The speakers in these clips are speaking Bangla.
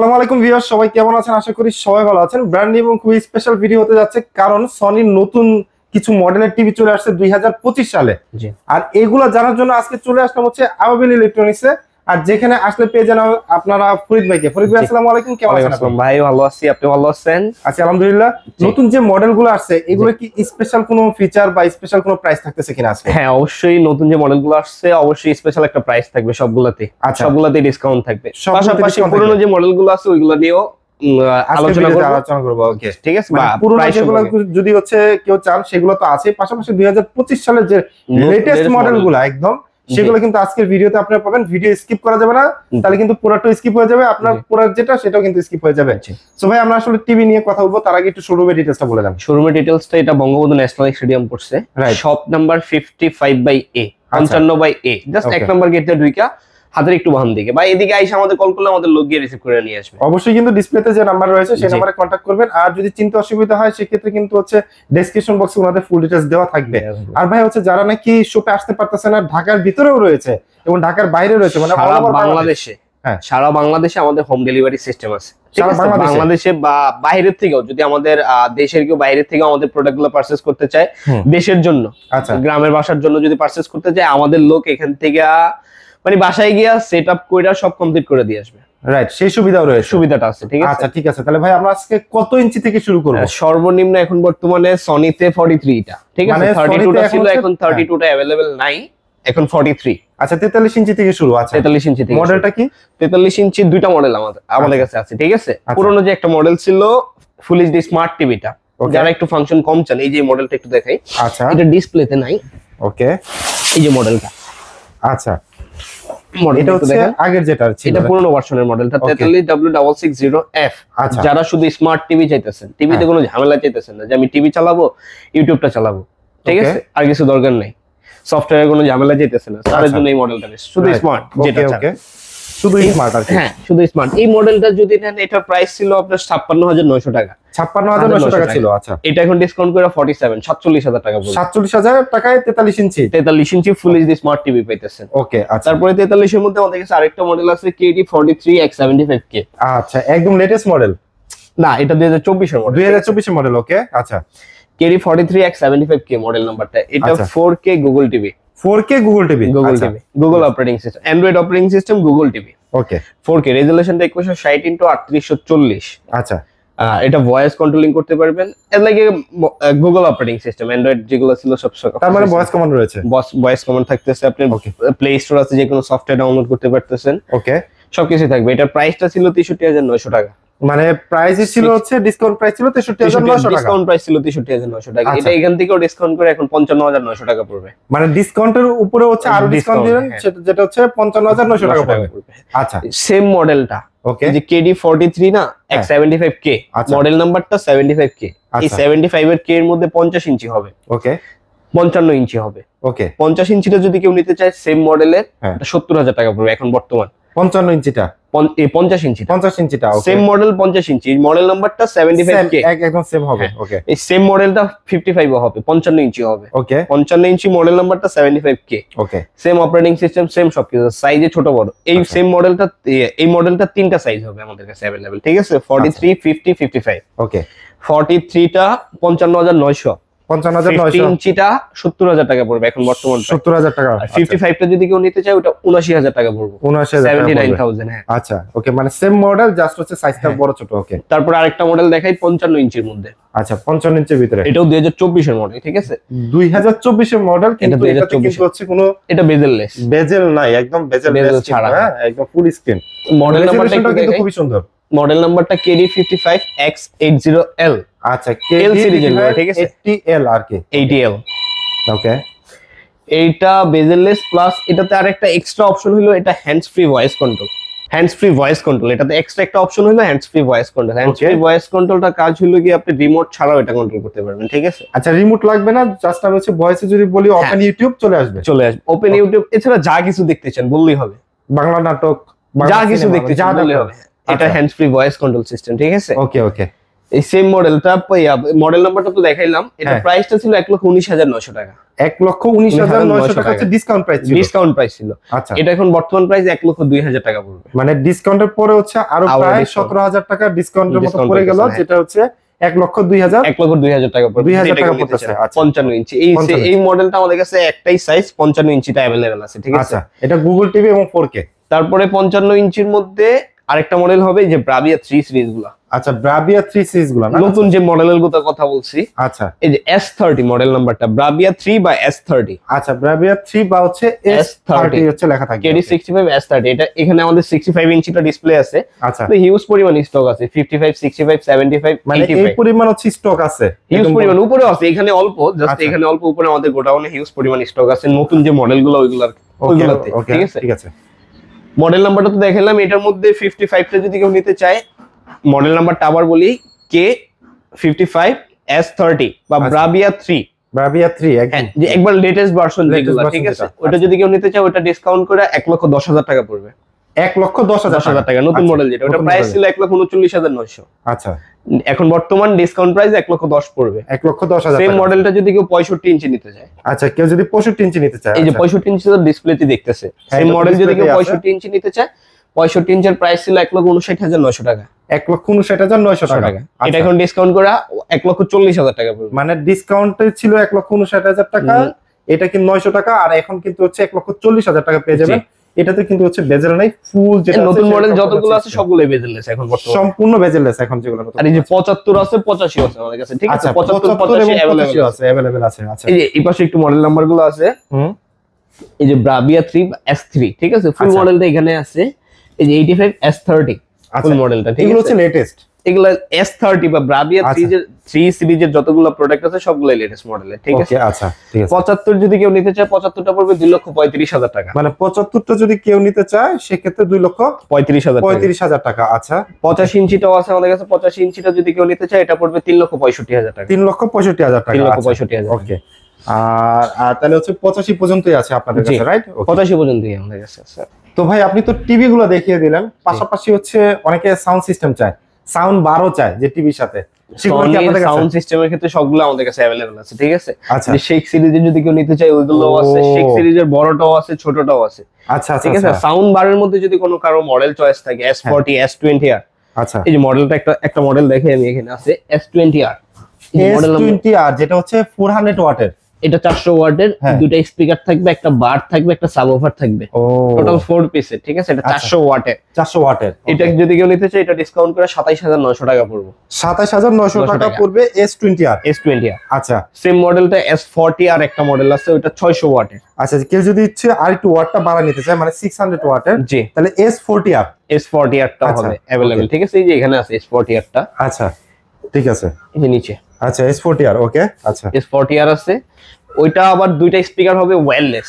আসসালামু আলাইকুম ভিউয়ার্স, সবাই কেমন আছেন? আশা করি সবাই ভালো আছেন। ব্র্যান্ড নিউ এবং খুবই স্পেশাল ভিডিও হতে যাচ্ছে, কারণ সনির নতুন কিছু মডেলের টিভি চলে আসছে 2025 সালে। আর এগুলা জানার জন্য আজকে চলে আসলাম হচ্ছে আবাবিল ইলেকট্রনিক্সে। আর যেখানে আসলে পেয়ে যান আপনারা ফরিদ ভাইকে। ফরিদ ভাই আসসালামু আলাইকুম, কেমন আছেন? আসসালাম ভাই, ভালো আছি, আপনি ভালো আছেন? আচ্ছা আলহামদুলিল্লাহ। নতুন যে মডেলগুলো আসছে এগুলো কি স্পেশাল কোনো ফিচার বা স্পেশাল কোনো প্রাইস থাকতেছে কিনা আজকে? হ্যাঁ অবশ্যই, নতুন যে মডেলগুলো আসছে অবশ্যই স্পেশাল একটা প্রাইস থাকবে সবগুলাতে। আচ্ছা, সবগুলাতে ডিসকাউন্ট থাকবে। সবগুলোতে পাশাপাশি discount পুরনো থাকবে। যে মডেলগুলো আছে ওইগুলো নিয়েও আলোচনা করব। ওকে ঠিক আছে, মানে পুরনো যেগুলো যদি হচ্ছে কেউ চান সেগুলো তো আছে, পাশাপাশি 2025 সালের যে লেটেস্ট মডেলগুলো একদম সেগুলো কিন্তু আজকের ভিডিওতে আপনারা পাবেন। ভিডিও স্কিপ করা যাবে না, তাহলে কিন্তু পুরোটা স্কিপ হয়ে যাবে, আপনার পুরো যেটা সেটাও কিন্তু স্কিপ হয়ে যাবে। সো ভাই আমরা আসলে টিভি নিয়ে কথা বলবো, তার আগে একটু শোরুমের ডিটেইলসটা বলে দেন। শোরুমের ডিটেইলসটা এটা বঙ্গবন্ধু ন্যাশনাল স্টেডিয়াম পড়ছে, shop number 55/A 55/A, just এক নাম্বার গেটে ঢুইকা হাতের একটু বাম দিকে বা এদিকে আইসা আমাদের কল করলে আমাদের লোক গিয়ে রিসিভ করে নিয়ে আসবে। অবশ্যই কিন্তু ডিসপ্লেতে যে নাম্বার রয়েছে সেই নম্বরে কন্টাক্ট করবেন। আর যদি চিন্তা অসুবিধা হয় সেক্ষেত্রে কিন্তু হচ্ছে ডেসক্রিপশন বক্সে ওনাদের ফুল ডিটেইলস দেওয়া থাকবে। আর ভাই হচ্ছে যারা নাকি শপে আসতে পারতেছে না, ঢাকার ভিতরেও রয়েছে এবং ঢাকার বাইরে রয়েছে, মানে সারা বাংলাদেশে, সারা বাংলাদেশে আমাদের হোম ডেলিভারি সিস্টেম আছে। বাংলাদেশে বা বাইরের থেকেও যদি আমাদের দেশের কেউ বাইরের থেকে আমাদের প্রোডাক্টগুলো পারচেজ করতে চায় দেশের জন্য, গ্রামের বাসার জন্য যদি পারচেজ করতে চায়, আমাদের লোক এখান থেকে মানে বাসায় গিয়া সেটআপ কইরা সব কমপ্লিট করে দিয়ে আসবে। রাইট, সেই সুবিধাও রয়েছে, সুবিধাটা আছে। ঠিক আছে, আচ্ছা ঠিক আছে। তাহলে ভাই আমরা আজকে কত ইঞ্চি থেকে শুরু করব? সর্বনিম্ন এখন বর্তমানে সনিতে 43 টা, ঠিক আছে, 32 টা ছিল, এখন 32 টা अवेलेबल নাই, এখন 43। আচ্ছা 43 ইঞ্চি থেকে শুরু। আচ্ছা 43 ইঞ্চি থেকে। মডেলটা কি? 43 ইঞ্চি দুইটা মডেল আমাদের কাছে আছে। ঠিক আছে, পুরনো যে একটা মডেল ছিল ফুল এইচডি স্মার্ট টিভিটা, যারা একটু ফাংশন কম চান, এই যে মডেলটা একটু দেখাই। আচ্ছা, এটা ডিসপ্লেতে নাই। ওকে, এই যে মডেলটা। আচ্ছা এটা হচ্ছে আগের যেটা ছিল, এটা পুরনো ভার্সনের মডেলটা 43W660F। যারা শুধু স্মার্ট টিভি চাইতেছেন, টিভিতে কোনো ঝামেলা চাইতেছেন না যে আমি টিভি চালাবো, ইউটিউবটা চালাবো, ঠিক আছে, আর কিছু দরকার নাই, সফটওয়্যারের কোনো ঝামেলা চাইতেছেন না, তার জন্য এই মডেলটা শুধু স্মার্ট যেটা চান। শুধু স্মার্ট আর কি। হ্যাঁ শুধু স্মার্ট। এই মডেলটা যদি নেন, এটার প্রাইস ছিল আপনার 56,900 টাকা। 56,900 টাকা ছিল। আচ্ছা, এটা এখন ডিসকাউন্ট করে 47,000 টাকা পড়বে। 47,000 টাকায় 43 ইঞ্চি 43 ইঞ্চি ফুল এইচডি স্মার্ট টিভি পাইতেছেন। ওকে, আচ্ছা। তারপরে 43 এর মধ্যে আমাদের কাছে আরেকটা মডেল আছে KD43X75K। আচ্ছা, একদম লেটেস্ট মডেল না, এটা 2024 এর মডেল। 2024 এর মডেল। ওকে, আচ্ছা। KD43X75K মডেল নাম্বারটা। এটা 4K Google TV. 4K Google TV. Google TV, Google operating system, Android operating system, Google TV. Okay, 4K রেজোলিউশনটা 2160x3840। আচ্ছা, এটা ভয়েস কন্ট্রোলিং করতে পারবেন। এর লাগে গুগল অপারেটিং সিস্টেম, অ্যান্ড্রয়েড যেগুলো ছিল সব, তার মানে ভয়েস কমান্ড রয়েছে। ভয়েস কমান্ড থাকতেছে, আপনি প্লে স্টোর আছে, যে কোনো সফটওয়্যার ডাউনলোড করতে পারতেছেন। ওকে, সবকিছু থাকবে। এটার প্রাইসটা ছিল 63,900 টাকা। মানে প্রাইস ছিল হচ্ছে ডিসকাউন্ট প্রাইস ছিল 63,900 টাকা। ডিসকাউন্ট প্রাইস ছিল 63,900 টাকা। এটা এখান থেকেও ডিসকাউন্ট করে এখন 55,900 টাকা পড়বে। মানে ডিসকাউন্টের উপরে হচ্ছে আরো ডিসকাউন্ট দিবেন, যেটা হচ্ছে 55,900 টাকা পড়বে। আচ্ছা, সেম মডেলটা, ওকে, যে KD43 না, X75K মডেল নাম্বারটা 75K। এই 75 এর K এর মধ্যে 50 ইঞ্চি হবে। ওকে, 55 ইঞ্চি হবে। ওকে, 50 ইঞ্চিটা যদি কেউ নিতে চায় সেম মডেলের, 70,000 টাকা পড়বে এখন বর্তমান। 55 ইঞ্চিটা, 50 ইঞ্চিটা, 50 ইঞ্চিটা সেম মডেল 50 ইঞ্চি, মডেল নাম্বারটা 75K, একদম সেম হবে। ওকে, এই সেম মডেলটা 55 হবে, 55 ইঞ্চি হবে। ওকে, 55 ইঞ্চি মডেল নাম্বারটা 75K। ওকে, সেম অপারেটিং সিস্টেম, সেম সবকিছু, সাইজে ছোট বড়। এই সেম মডেলটা, এই মডেলটা তিনটা সাইজ হবে আমাদের কাছে अवेलेबल। ঠিক আছে, 43, 50, 55। ওকে, 43 টা 55,900, 55,900 ইঞ্চিটা 70,000 টাকা পড়বে এখন বর্তমান। 70,000 টাকা। আর 55 টা যদি কেউ নিতে চায় ওটা 79,000 টাকা পড়বে। 79,000। হ্যাঁ, আচ্ছা, ওকে, মানে সেম মডেল, জাস্ট হচ্ছে সাইজটা বড় ছোট। ওকে, তারপর আরেকটা মডেল দেখাই 55 ইঞ্চির মধ্যে। আচ্ছা, 55 ইঞ্চির ভিতরে, এটাও 2024 এর মডেল। ঠিক আছে, 2024 এর মডেল, কিন্তু এটাতে কিন্তু হচ্ছে কোনো এটা বেজেললেস, বেজেল নাই, একদম বেজেল ছাড়া। হ্যাঁ, একদম ফুল স্ক্রিন। মডেল নাম্বারটা কিন্তু খুবই সুন্দর। মডেল নাম্বারটা KD55X80L। আচ্ছা, L সিরিজের গুলো, ঠিক আছে, 80L আর কি, 80L। ওকে, এইটা বেজেললেস প্লাস এটাতে আরেকটা এক্সট্রা অপশন হলো এটা hands free voice control. Hands free voice control, এটাতে এক্সট্রা একটা অপশন হলো hands free voice control. Hands free voice কন্ট্রোলটা কাজ হলো কি আপনি রিমোট ছাড়াও এটা কন্ট্রোল করতে পারবেন। ঠিক আছে, আচ্ছা, রিমোট লাগবে না, জাস্ট আমি হচ্ছে ভয়েসে যদি বলি ওপেন ইউটিউব চলে আসবে। ওপেন ইউটিউব, এছাড়া যা কিছু দেখতে চান বললেই হবে, বাংলা নাটক, যা কিছু দেখতে চান বললেই হবে। এটা hands free voice control system. ঠিক আছে, ওকে, ওকে, এই সেম মডেলটা, মডেল নাম্বারটা তো দেখাইলাম। এটা প্রাইসটা ছিল 1,19,900 টাকা। 1,19,900 টাকা হচ্ছে ডিসকাউন্ট প্রাইস ছিল। আচ্ছা, এটা এখন বর্তমান প্রাইস 1,02,000 টাকা পড়বে। মানে ডিসকাউন্টের পরে হচ্ছে আরো প্রায় 17,000 টাকা ডিসকাউন্টের মতো পড়ে গেল, যেটা হচ্ছে 1,02,000 টাকা পড়বে। 2,000 টাকা পড়তেছে। 55 ইঞ্চি এই মডেলটা আমাদের কাছে একটাই সাইজ 55 ইঞ্চিটা अवेलेबल আছে, ঠিক আছে। আচ্ছা, এটা গুগল টিভি এবং 4K। তারপরে 55 ইঞ্চির মধ্যে আরেকটা মডেল হবে যে ব্রাভিয়া 3 সিরিজ গুলা। আচ্ছা, ব্রাভিয়া 3 সিরিজ গুলা না, নতুন যে মডেলের কথা বলছি। আচ্ছা, এই যে S30 মডেল নাম্বারটা ব্রাভিয়া 3 বা S30। আচ্ছা, ব্রাভিয়া 3 বা হচ্ছে S30 হচ্ছে লেখা থাকে, KD65 S30। এটা এখানে আমাদের 65 ইঞ্চিটা ডিসপ্লে আছে। আচ্ছা, তো হিউজ পরিমাণ স্টক আছে, 55 65 75 মানে এই পরিমাণ হচ্ছে স্টক আছে, হিউজ পরিমাণ। উপরে আছে, এখানে অল্প, জাস্ট এখানে অল্প, উপরে আমাদের গোডাউনে হিউজ পরিমাণ স্টক আছে নতুন যে মডেলগুলো ওইগুলোতে, ঠিক আছে। ঠিক আছে, মডেল নাম্বারটা তো দেখালাম। এটার মধ্যে 55টা যদি কেউ নিতে চায়, মডেল নাম্বারটা আবার বলি, K55 S30 বা ব্রাভিয়া 3। ব্রাভিয়া 3 একবার লেটেস্ট ভার্সন যেগুলো, ঠিক আছে। ওটা যদি কেউ নিতে চায়, ওটা ডিসকাউন্ট করে 1,10,000 টাকা পড়বে। 1,10,000 টাকা নতুন মডেল যেটা, ওটা প্রাইস ছিল 1,39,900। আচ্ছা, এখন বর্তমান ডিসকাউন্ট প্রাইস 1,10,000 পড়বে। 1,10,000। সেম মডেলটা যদি কেউ 65 ইঞ্চি নিতে চায়, আচ্ছা, কেউ যদি 65 ইঞ্চি নিতে চায়, এই যে 65 ইঞ্চি তো ডিসপ্লেতে দেখতেছে, সেম মডেল যদি কেউ 65 ইঞ্চি নিতে চায়, 65 ইঞ্চির প্রাইস ছিল 1,59,900 টাকা। 1,59,900 টাকা। এটা এখন ডিসকাউন্ট করে 1,40,000 টাকা পড়বে। মানে ডিসকাউন্টে ছিল 1,59,000 টাকা, এটা কিন্তু 900 টাকা, আর এখন কিন্তু হচ্ছে 1,40,000 টাকা পেয়ে যাবেন। এটাতে কিন্তু হচ্ছে বেজেল নাই, ফুল যেটা নতুন মডেল যতগুলো আছে সবগুলোই বেজেললেস এখন বর্তমানে, সম্পূর্ণ বেজেললেস এখন যেগুলো নতুন। আর এই যে 75 আছে 85 আছে আমাদের কাছে, ঠিক আছে। 75 85 अवेलेबल আছে। আচ্ছা, এই যে এই পাশে একটু মডেল নাম্বারগুলো আছে। এই যে ব্রাভিয়া 3 S3, ঠিক আছে, ফুল মডেলটা এখানে আছে। এই যে 85 S30 ফুল মডেলটা, ঠিক আছে। এগুলো হচ্ছে লেটেস্ট, এগুলো S30 বা ব্রাভিয়া 3 সিরিজের যতগুলো প্রোডাক্ট আছে সবগুলো লেটেস্ট মডেলের, ঠিক আছে। আচ্ছা, ঠিক আছে। 75 যদি কেউ নিতে চায়, 75টা পড়বে 2,35,000 টাকা। মানে 75টা যদি কেউ নিতে চায়, সেক্ষেত্রে 2,35,000 টাকা। আচ্ছা, 85 ইঞ্চিটাও আছে আমাদের কাছে। 85 ইঞ্চিটা যদি কেউ নিতে চায়, এটা পড়বে 3,65,000 টাকা। 3,65,000 টাকা। 3,65,000। ওকে, আর তাহলে হচ্ছে 85 পর্যন্তই আছে আপনাদের কাছে, রাইট? 85 পর্যন্তই আমাদের কাছে আছে। তো ভাই, আপনি তো টিভি গুলো দেখিয়ে দিলেন, পাশাপাশি হচ্ছে অনেকে সাউন্ড সিস্টেম চায়, সাউন্ড বারও চায় যে টিভির সাথে, সাউন্ড সিস্টেমের ক্ষেত্রে সবগুলো আমাদের কাছে अवेलेबल আছে, ঠিক আছে। আচ্ছা, শেক সিরিজের যদি কেউ নিতে চায়, ওইগুলোও আছে। শেক সিরিজের বড়টাও আছে, ছোটটাও আছে। আচ্ছা, ঠিক আছে। সাউন্ড বারের মধ্যে যদি কোনো কারো মডেল চয়েস থাকে, S40 S20R। আচ্ছা, এই যে মডেলটা একটা মডেল দেখে আমি, এখানে আছে S20R। S20R যেটা হচ্ছে 400 ওয়াটের, এটা 400 ওয়াটের, দুটো স্পিকার থাকবে, একটা বার থাকবে, একটা সাবওয়ুফার থাকবে, টোটাল 4 পিসের, ঠিক আছে। এটা 400 ওয়াটের। এটা যদি কেউ নিতে চায়, এটা ডিসকাউন্ট করে 27,900 টাকা পড়বে। 27,900 টাকা পড়বে S20R। আচ্ছা, সেম মডেলটা S40R একটা মডেল আছে, ওটা 600 ওয়াটের। আচ্ছা, কেউ যদি ইচ্ছে আর একটু ওয়াটটা বাড়া নিতে চায়, মানে 600 ওয়াটের, জি, তাহলে S40R টা হবে अवेलेबल, ঠিক আছে। এই যে এখানে আছে S40R টা। আচ্ছা, ঠিক আছে, এই যে নিচে। আচ্ছা, S40R, ওকে। আচ্ছা, S40R আছে। ওইটা আবার দুইটা স্পিকার হবে ওয়্যারলেস,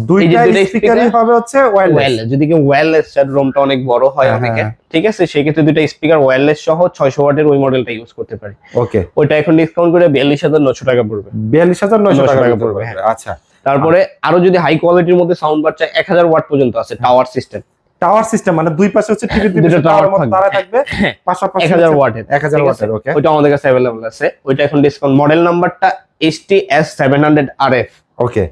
দুইটা স্পিকারই হবে হচ্ছে ওয়্যারলেস। যদি কেউ ওয়্যারলেস চার, রুমটা অনেক বড় হয় অনেকে, ঠিক আছে, সেই ক্ষেত্রে দুইটা স্পিকার ওয়্যারলেস সহ 600 ওয়াটের ওই মডেলটা ইউজ করতে পারে। ওকে, ওইটা এখন ডিসকাউন্ট করে 42,900 টাকা পড়বে। 42,900 টাকা পড়বে। আচ্ছা, তারপরে আরো যদি হাই কোয়ালিটির মধ্যে সাউন্ড বার চাই, 1000 ওয়াট পর্যন্ত আছে। টাওয়ার সিস্টেম মানে দুই পাশে হচ্ছে টিভি দুটো টাওয়ার মত তারা থাকবে, পাশাপাশি 1000 ওয়াটের। 1000 ওয়াটের, ওকে। ওইটা আমাদের কাছে अवेलेबल আছে। ওইটা এখন ডিসকাউন্ট, মডেল নাম্বারটা STS700RF। ওকে,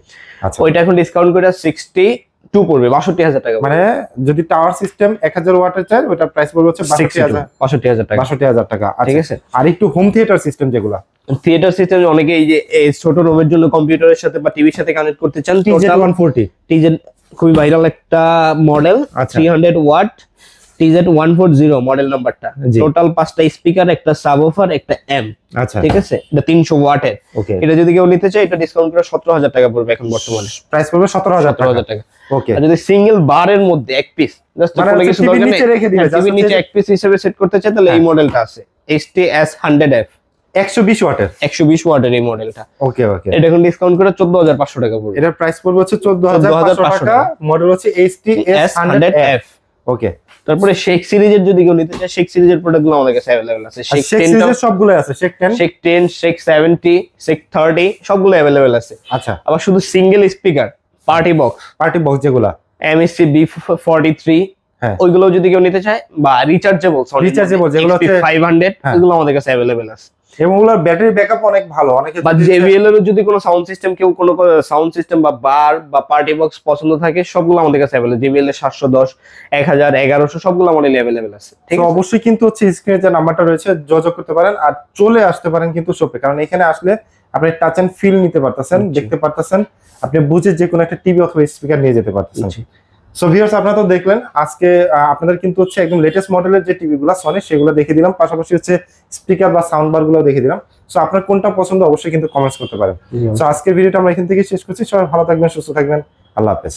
আচ্ছা, ওইটা এখন ডিসকাউন্ট করে 62 পড়বে, 62,000 টাকা। মানে যদি টাওয়ার সিস্টেম 1000 ওয়াটের চাই, ওটা প্রাইস পড়বে হচ্ছে 62,000 টাকা। 62,000 টাকা, ঠিক আছে। আর একটু হোম থিয়েটার সিস্টেম যেগুলো, থিয়েটার সিস্টেম অনেকে এই যে ছোট রুমের জন্য কম্পিউটারের সাথে বা টিভির সাথে কানেক্ট করতে চান, TZ140 খুবই ভাইরাল একটা মডেল, 300 ওয়াট TZ140 মডেল নাম্বারটা। টোটাল 5টা স্পিকার, একটা সাবওয়ুফার, একটা অ্যাম্প। আচ্ছা, ঠিক আছে। এটা 300 ওয়াটের। এটা যদি কেউ নিতে চায়, এটা ডিসকাউন্ট করে 17,000 টাকা পড়বে এখন বর্তমানে। প্রাইস পড়বে 17,000 টাকা। ওকে, আর যদি সিঙ্গেল বারের মধ্যে এক পিস, জাস্ট কোনো কিছু দরকার নেই, নিচে রেখে দিবে, টিভির নিচে এক পিস হিসেবে সেট করতে চায়, তাহলে এই মডেলটা আছে STS100F 120 ওয়াটের। 120 ওয়াটের এই মডেলটা। ওকে, ওকে, এটা এখন ডিসকাউন্ট করে 14,500 টাকা পড়বে। এটার প্রাইস পড়বে হচ্ছে 14,500 টাকা। মডেল হচ্ছে STS100F। ওকে, তারপরে শেক সিরিজের যদি কেউ নিতে চায়, শেক সিরিজের প্রোডাক্টগুলো আমাদের কাছে अवेलेबल আছে। শেক সিরিজের সবগুলো আছে, শেক 10, শেক 70, শেক 30 সবগুলো अवेलेबल আছে। আচ্ছা, আবার শুধু সিঙ্গেল স্পিকার পার্টি বক্স যেগুলো MSC B43, ওইগুলো যদি কেউ নিতে চায়, বা রিচার্জেবল যেগুলো হচ্ছে 500, এগুলো আমাদের কাছে अवेलेबल আছে। এবং ওগুলোর ব্যাটারি ব্যাকআপ অনেক ভালো। অনেকে বা JBL এর যদি কোনো সাউন্ড সিস্টেম, কেউ কোনো সাউন্ড সিস্টেম বা বার বা পার্টি বক্স পছন্দ থাকে, সবগুলো আমাদের কাছে अवेलेबल। JBL এর 710, 1000, 1100 সবগুলো মডেল अवेलेबल আছে। ঠিক আছে, অবশ্যই কিন্তু হচ্ছে স্ক্রিনে যে নাম্বারটা রয়েছে যোগাযোগ করতে পারেন, আর চলে আসতে পারেন কিন্তু শপে, কারণ এখানে আসলে আপনি টাচ এন্ড ফিল নিতে পারতেছেন, দেখতে পারতেছেন, আপনি বুঝে যে কোনো একটা টিভি অথবা স্পিকার নিয়ে যেতে পারতেছেন। সো ভিউয়ার্স, আপনারা তো দেখলেন আজকে আপনাদের কিন্তু হচ্ছে একদম লেটেস্ট মডেলের যে টিভিগুলো সনি সেগুলো দেখে দিলাম, পাশাপাশি হচ্ছে স্পিকার বা সাউন্ড বার গুলো দেখে দিলাম। সো আপনার কোনটা পছন্দ অবশ্যই কিন্তু কমেন্টস করতে পারেন। সো আজকের ভিডিওটা আমরা এখান থেকে শেষ করছি। সবাই ভালো থাকবেন, সুস্থ থাকবেন, আল্লাহ হাফেজ।